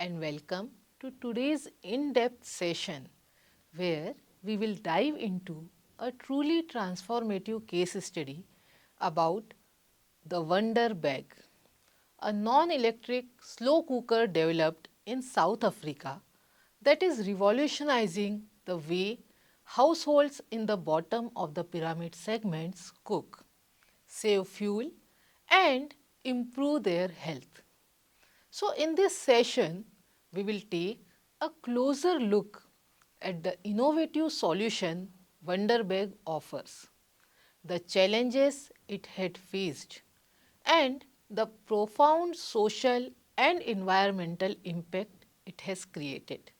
and welcome to today's in-depth session where we will dive into a truly transformative case study about the Wonder Bag, a non-electric slow cooker developed in South Africa that is revolutionizing the way households in the bottom of the pyramid segments cook, save fuel and improve their health. So, in this session, we will take a closer look at the innovative solution Wonderbag offers, the challenges it had faced, and the profound social and environmental impact it has created.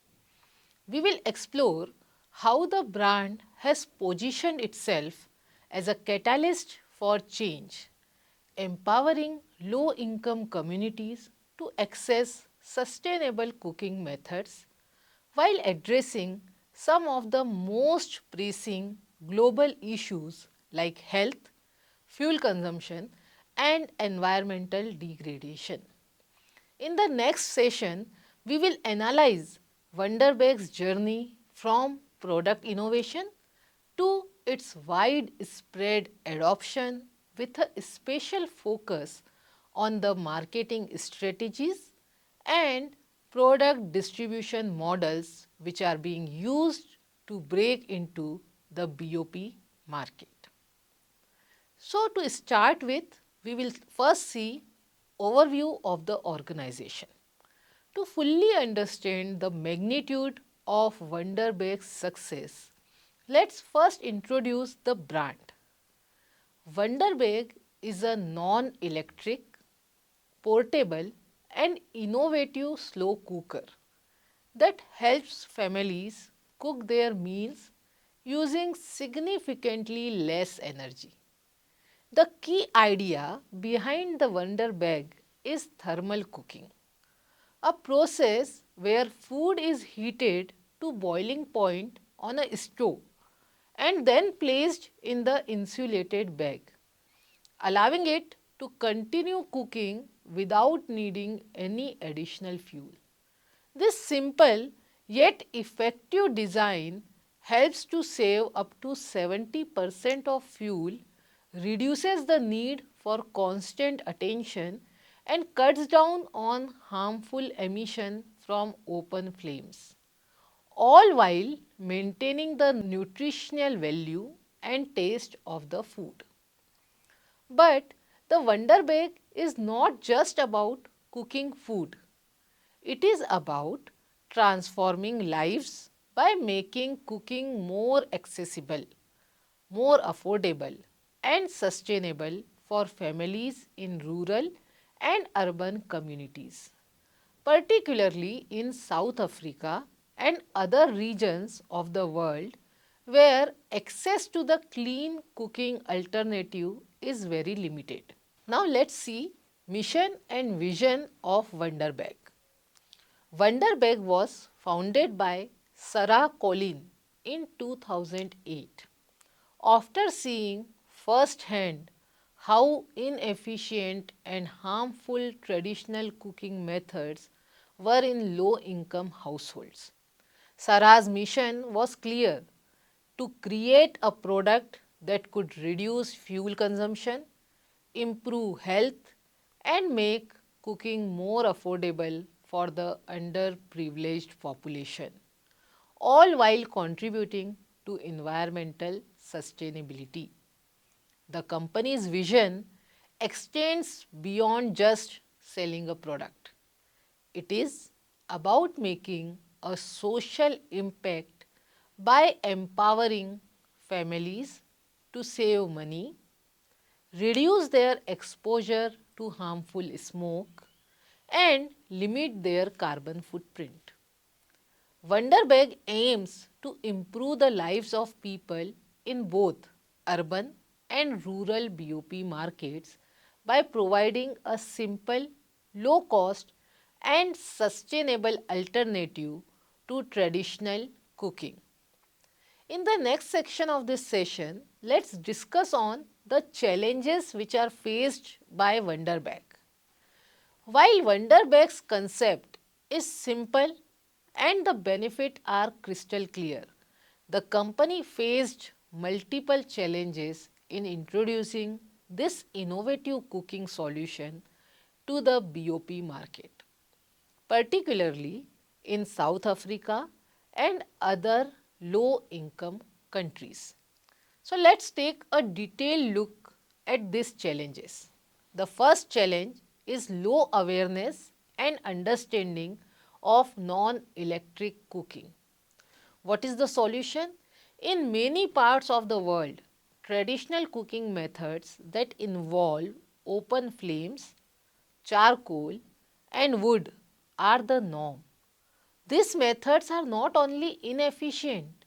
We will explore how the brand has positioned itself as a catalyst for change, empowering low income communities to access sustainable cooking methods while addressing some of the most pressing global issues like health, fuel consumption, and environmental degradation. In the next session, we will analyze Wonderbag's journey from product innovation to its widespread adoption with a special focus on the marketing strategies and product distribution models which are being used to break into the BOP market. So, to start with, we will first see overview of the organization. To fully understand the magnitude of Wonderbag's success, let's first introduce the brand. Wonderbag is a non-electric, portable and innovative slow cooker that helps families cook their meals using significantly less energy. The key idea behind the Wonder Bag is thermal cooking, a process where food is heated to boiling point on a stove and then placed in the insulated bag, allowing it to continue cooking without needing any additional fuel. This simple yet effective design helps to save up to 70% of fuel, reduces the need for constant attention and cuts down on harmful emission from open flames, all while maintaining the nutritional value and taste of the food. But the Wonder Bag is not just about cooking food. It is about transforming lives by making cooking more accessible, more affordable and sustainable for families in rural and urban communities, particularly in South Africa and other regions of the world where access to the clean cooking alternative is very limited. Now let's see mission and vision of Wonderbag. Wonderbag was founded by Sarah Collin in 2008 after seeing firsthand how inefficient and harmful traditional cooking methods were in low income households. Sarah's mission was clear: to create a product that could reduce fuel consumption, improve health, and make cooking more affordable for the underprivileged population, all while contributing to environmental sustainability. The company's vision extends beyond just selling a product. It is about making a social impact by empowering families to save money, reduce their exposure to harmful smoke, and limit their carbon footprint. Wonderbag aims to improve the lives of people in both urban and rural BOP markets by providing a simple, low cost, and sustainable alternative to traditional cooking. In the next section of this session, let's discuss on the challenges which are faced by Wonderbag. While Wonderbag's concept is simple and the benefits are crystal clear. The company faced multiple challenges in introducing this innovative cooking solution to the BOP market, particularly in South Africa and other low income countries. So let's take a detailed look at these challenges. The first challenge is low awareness and understanding of non-electric cooking. What is the solution? In many parts of the world, traditional cooking methods that involve open flames, charcoal and wood are the norm. These methods are not only inefficient,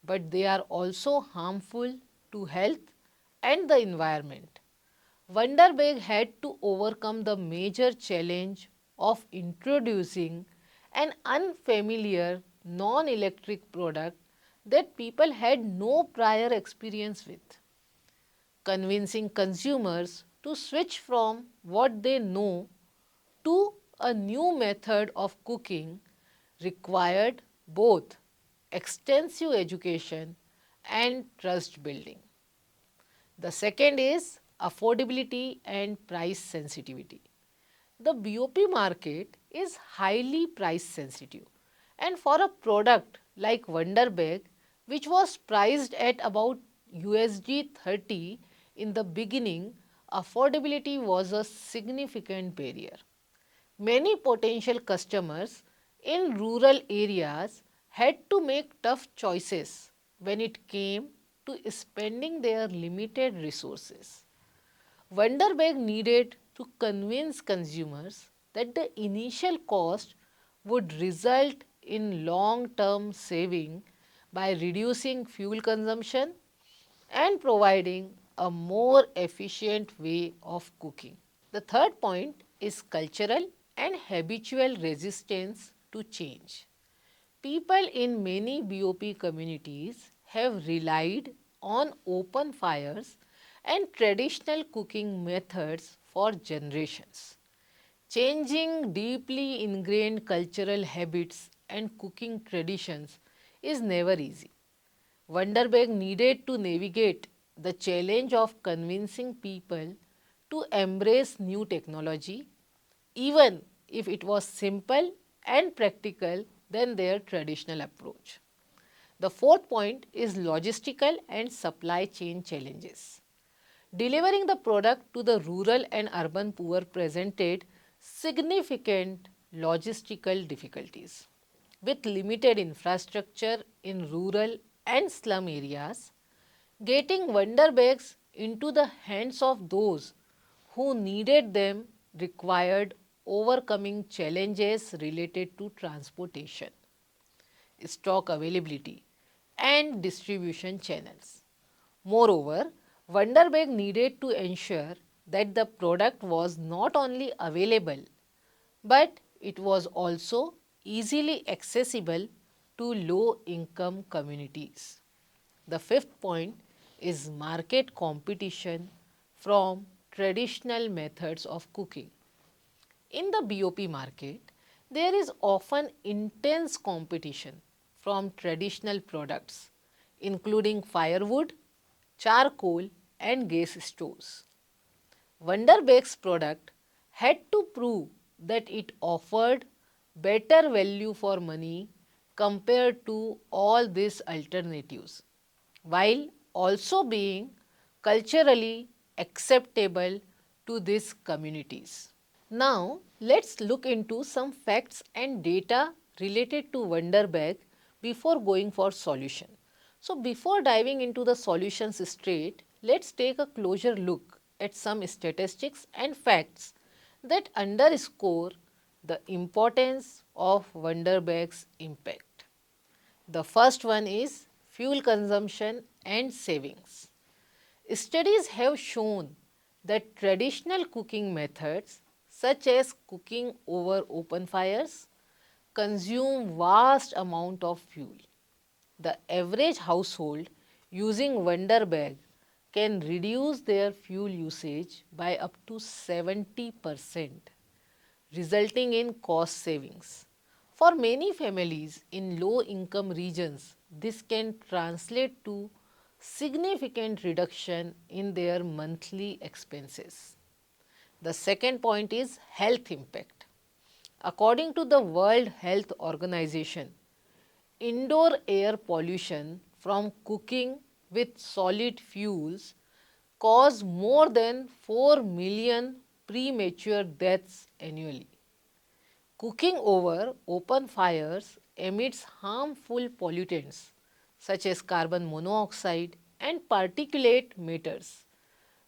but they are also harmful to health and the environment. Wonderbag had to overcome the major challenge of introducing an unfamiliar non-electric product that people had no prior experience with. Convincing consumers to switch from what they know to a new method of cooking required both extensive education and trust building. The second is affordability and price sensitivity. The BOP market is highly price sensitive, and for a product like Wonderbag, which was priced at about USD 30 in the beginning, affordability was a significant barrier. Many potential customers in rural areas had to make tough choices when it came to spending their limited resources. Wonderbag needed to convince consumers that the initial cost would result in long-term saving by reducing fuel consumption and providing a more efficient way of cooking. The third point is cultural and habitual resistance to change. People in many BOP communities have relied on open fires and traditional cooking methods for generations. Changing deeply ingrained cultural habits and cooking traditions is never easy. Wonderbag needed to navigate the challenge of convincing people to embrace new technology, even if it was simple and practical than their traditional approach. The fourth point is logistical and supply chain challenges. Delivering the product to the rural and urban poor presented significant logistical difficulties. With limited infrastructure in rural and slum areas, getting Wonder Bags into the hands of those who needed them required overcoming challenges related to transportation, stock availability, and distribution channels. Moreover, Wonderbag needed to ensure that the product was not only available but it was also easily accessible to low income communities. The fifth point is market competition from traditional methods of cooking. In the BOP market, there is often intense competition from traditional products, including firewood, charcoal, and gas stoves. Wonderbag's product had to prove that it offered better value for money compared to all these alternatives, while also being culturally acceptable to these communities. Now, let's look into some facts and data related to Wonderbag before going for solution. So, before diving into the solutions straight, let's take a closer look at some statistics and facts that underscore the importance of Wonderbag's impact. The first one is fuel consumption and savings. Studies have shown that traditional cooking methods such as cooking over open fires consume vast amount of fuel. The average household using Wonderbag can reduce their fuel usage by up to 70%, resulting in cost savings. For many families in low income regions, this can translate to significant reduction in their monthly expenses. The second point is health impact. According to the World Health Organization, indoor air pollution from cooking with solid fuels cause more than 4 million premature deaths annually. Cooking over open fires emits harmful pollutants such as carbon monoxide and particulate matters,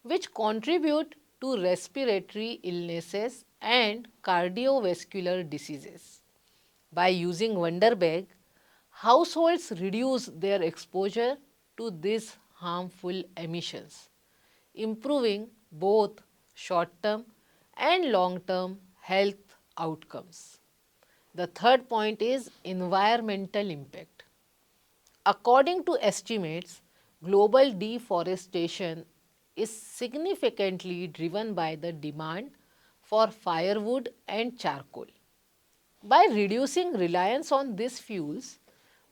which contribute to respiratory illnesses and cardiovascular diseases. By using Wonder Bag, households reduce their exposure to these harmful emissions, improving both short-term and long-term health outcomes. The third point is environmental impact. According to estimates, global deforestation is significantly driven by the demand for firewood and charcoal. By reducing reliance on these fuels,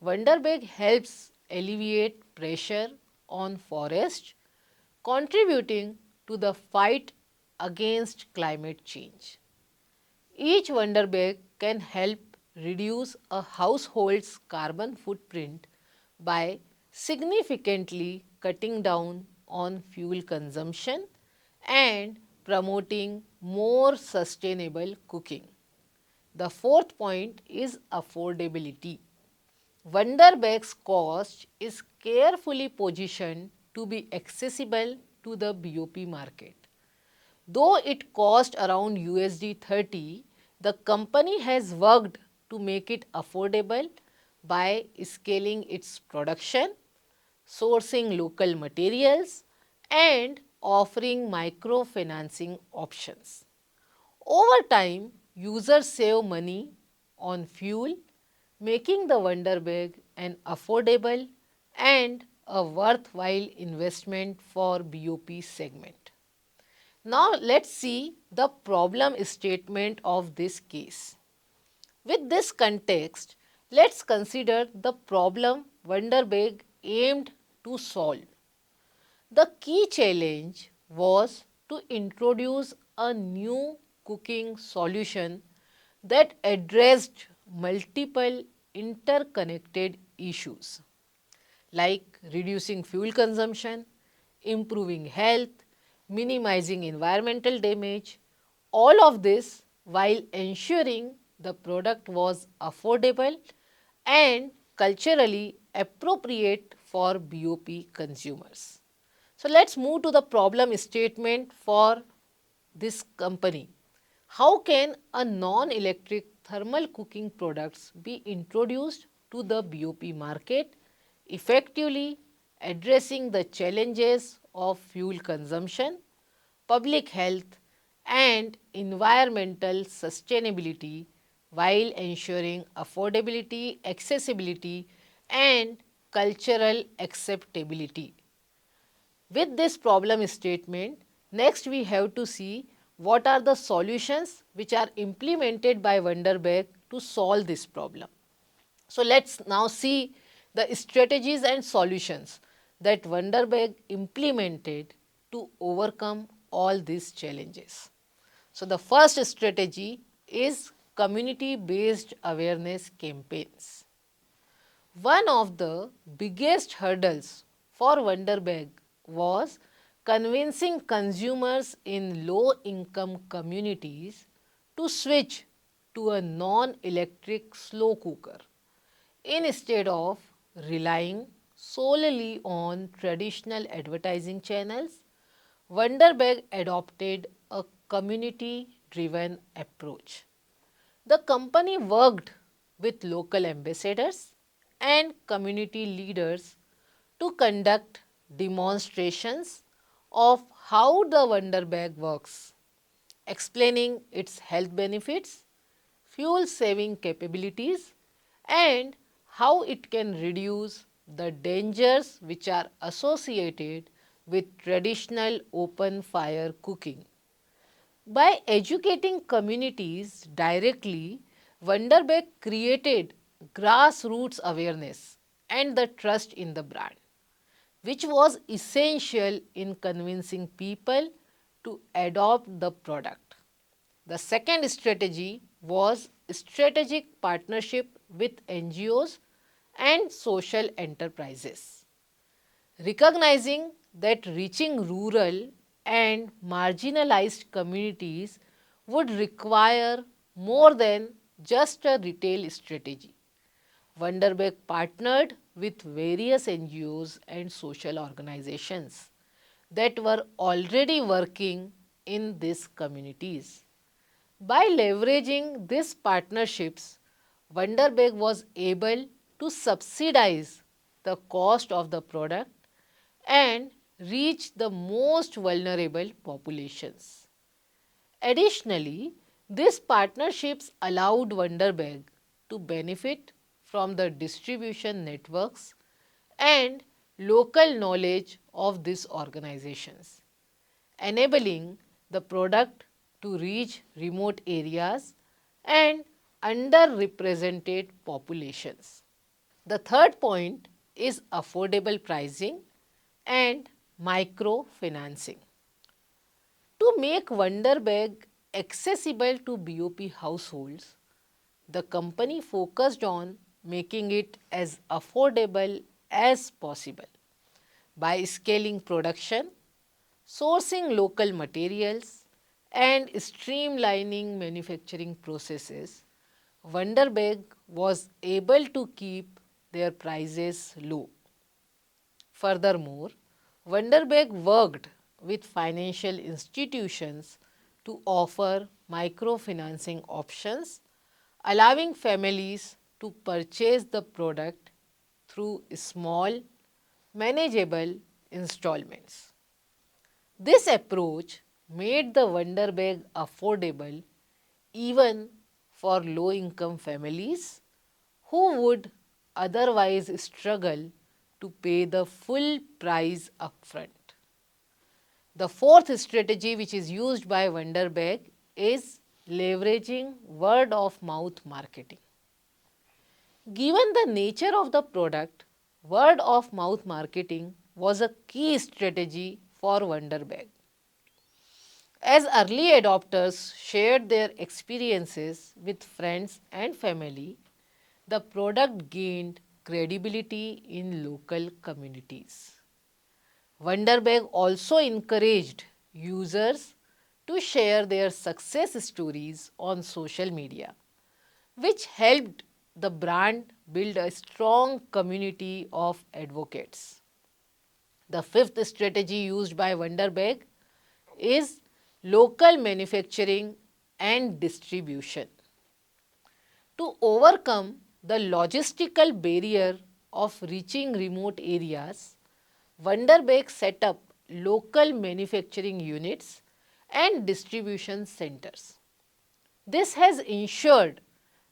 Wonder Bag helps alleviate pressure on forests, contributing to the fight against climate change. Each Wonder Bag can help reduce a household's carbon footprint by significantly cutting down on fuel consumption and promoting more sustainable cooking. The fourth point is affordability. Wonder Bag's cost is carefully positioned to be accessible to the BOP market. Though it cost around USD 30, the company has worked to make it affordable by scaling its production, sourcing local materials, and offering microfinancing options. Over time, users save money on fuel, making the Wonder Bag an affordable and a worthwhile investment for BOP segment. Now let's see the problem statement of this case. With this context, let's consider the problem Wonder Bag aimed to solve. The key challenge was to introduce a new cooking solution that addressed multiple interconnected issues like reducing fuel consumption, improving health, minimizing environmental damage, all of this while ensuring the product was affordable and culturally appropriate for BOP consumers. So let's move to the problem statement for this company. How can a non-electric thermal cooking products be introduced to the BOP market, effectively addressing the challenges of fuel consumption, public health and environmental sustainability while ensuring affordability, accessibility and cultural acceptability? With this problem statement, next we have to see what are the solutions which are implemented by Wonder Bag to solve this problem. So let's now see the strategies and solutions that Wonder Bag implemented to overcome all these challenges. So the first strategy is community-based awareness campaigns. One of the biggest hurdles for Wonder Bag was convincing consumers in low-income communities to switch to a non-electric slow cooker instead of relying solely on traditional advertising channels. Wonder Bag adopted a community-driven approach. The company worked with local ambassadors and community leaders to conduct demonstrations of how the Wonder Bag works, explaining its health benefits, fuel saving capabilities and how it can reduce the dangers which are associated with traditional open fire cooking. By educating communities directly, Wonderbag created grassroots awareness and the trust in the brand, which was essential in convincing people to adopt the product. The second strategy was strategic partnership with NGOs and social enterprises. Recognizing that reaching rural and marginalized communities would require more than just a retail strategy. Wonderbag partnered with various NGOs and social organizations that were already working in these communities. By leveraging these partnerships, Wonderbag was able to subsidize the cost of the product and reach the most vulnerable populations. Additionally, these partnerships allowed Wonderbag to benefit from the distribution networks and local knowledge of these organizations, enabling the product to reach remote areas and underrepresented populations. The third point is affordable pricing and microfinancing. To make Wonderbag accessible to BOP households, the company focused on making it as affordable as possible. By scaling production, sourcing local materials, and streamlining manufacturing processes, Wonderbag was able to keep their prices low. Furthermore, Wonderbag worked with financial institutions to offer microfinancing options, allowing families to purchase the product through small, manageable installments. This approach made the Wonderbag affordable even for low-income families who would otherwise struggle to pay the full price upfront. The fourth strategy which is used by Wonderbag is leveraging word of mouth marketing. Given the nature of the product, word of mouth marketing was a key strategy for Wonderbag. As early adopters shared their experiences with friends and family, the product gained credibility in local communities. Wonderbag also encouraged users to share their success stories on social media, which helped the brand build a strong community of advocates. The fifth strategy used by Wonderbag is local manufacturing and distribution. To overcome the logistical barrier of reaching remote areas, Wonderbag set up local manufacturing units and distribution centers. This has ensured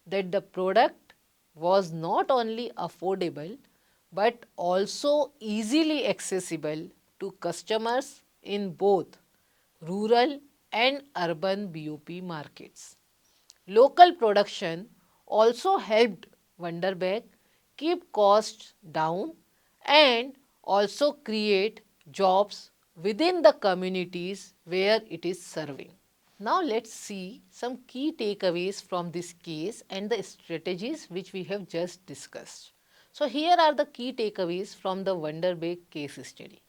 that the product was not only affordable but also easily accessible to customers in both rural and urban BOP markets. Local production also helped Wonderbag keep costs down and also create jobs within the communities where it is serving. Now let's see some key takeaways from this case and the strategies which we have just discussed. So here are the key takeaways from the Wonderbag case study.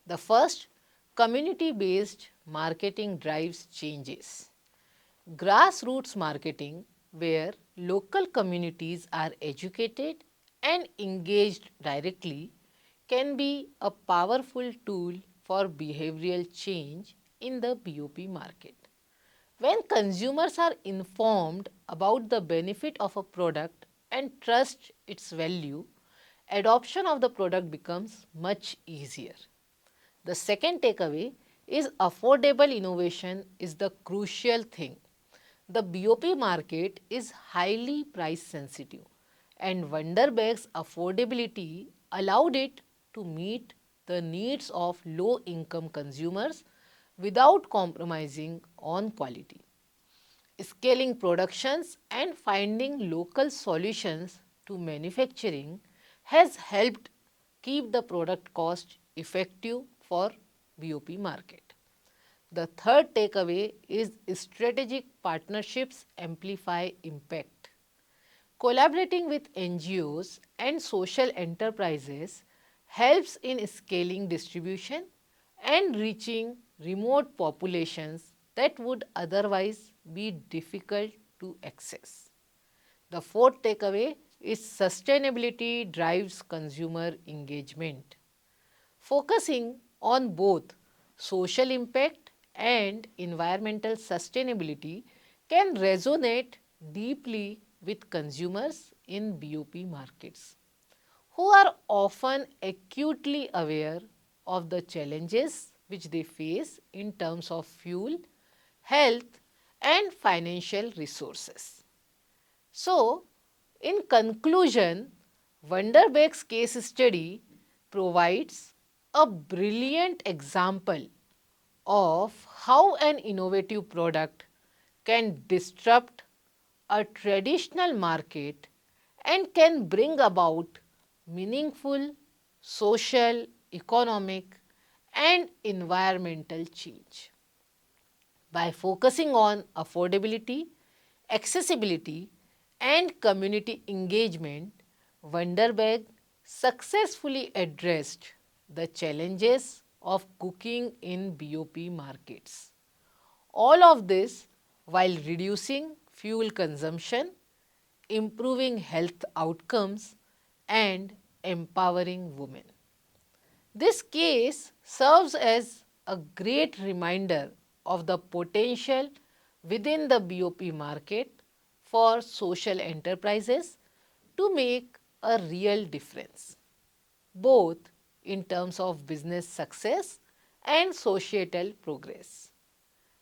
The first, community-based marketing drives changes. Grassroots marketing, where local communities are educated and engaged directly, can be a powerful tool for behavioral change in the BOP market. When consumers are informed about the benefit of a product and trust its value, adoption of the product becomes much easier. The second takeaway is affordable innovation is the crucial thing. The BOP market is highly price sensitive and Wonderbag's affordability allowed it to meet the needs of low income consumers without compromising on quality. scaling productions and finding local solutions to manufacturing has helped keep the product cost effective for BOP market. The third takeaway is strategic partnerships amplify impact. Collaborating with NGOs and social enterprises helps in scaling distribution and reaching remote populations that would otherwise be difficult to access. The fourth takeaway is sustainability drives consumer engagement. Focusing on both social impact and environmental sustainability can resonate deeply with consumers in BOP markets, who are often acutely aware of the challenges which they face in terms of fuel, health and financial resources. So, in conclusion, Wonderbeck's case study provides a brilliant example of how an innovative product can disrupt a traditional market and can bring about meaningful social, economic and environmental change. By focusing on affordability, accessibility and community engagement, Wonderbag successfully addressed the challenges of cooking in BOP markets. All of this while reducing fuel consumption, improving health outcomes and empowering women. This case serves as a great reminder of the potential within the BOP market for social enterprises to make a real difference, both in terms of business success and societal progress.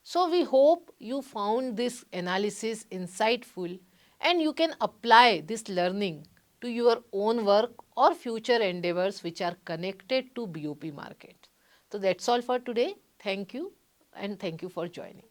So, we hope you found this analysis insightful and you can apply this learning to your own work or future endeavors which are connected to BOP market. So, that is all for today. Thank you and thank you for joining.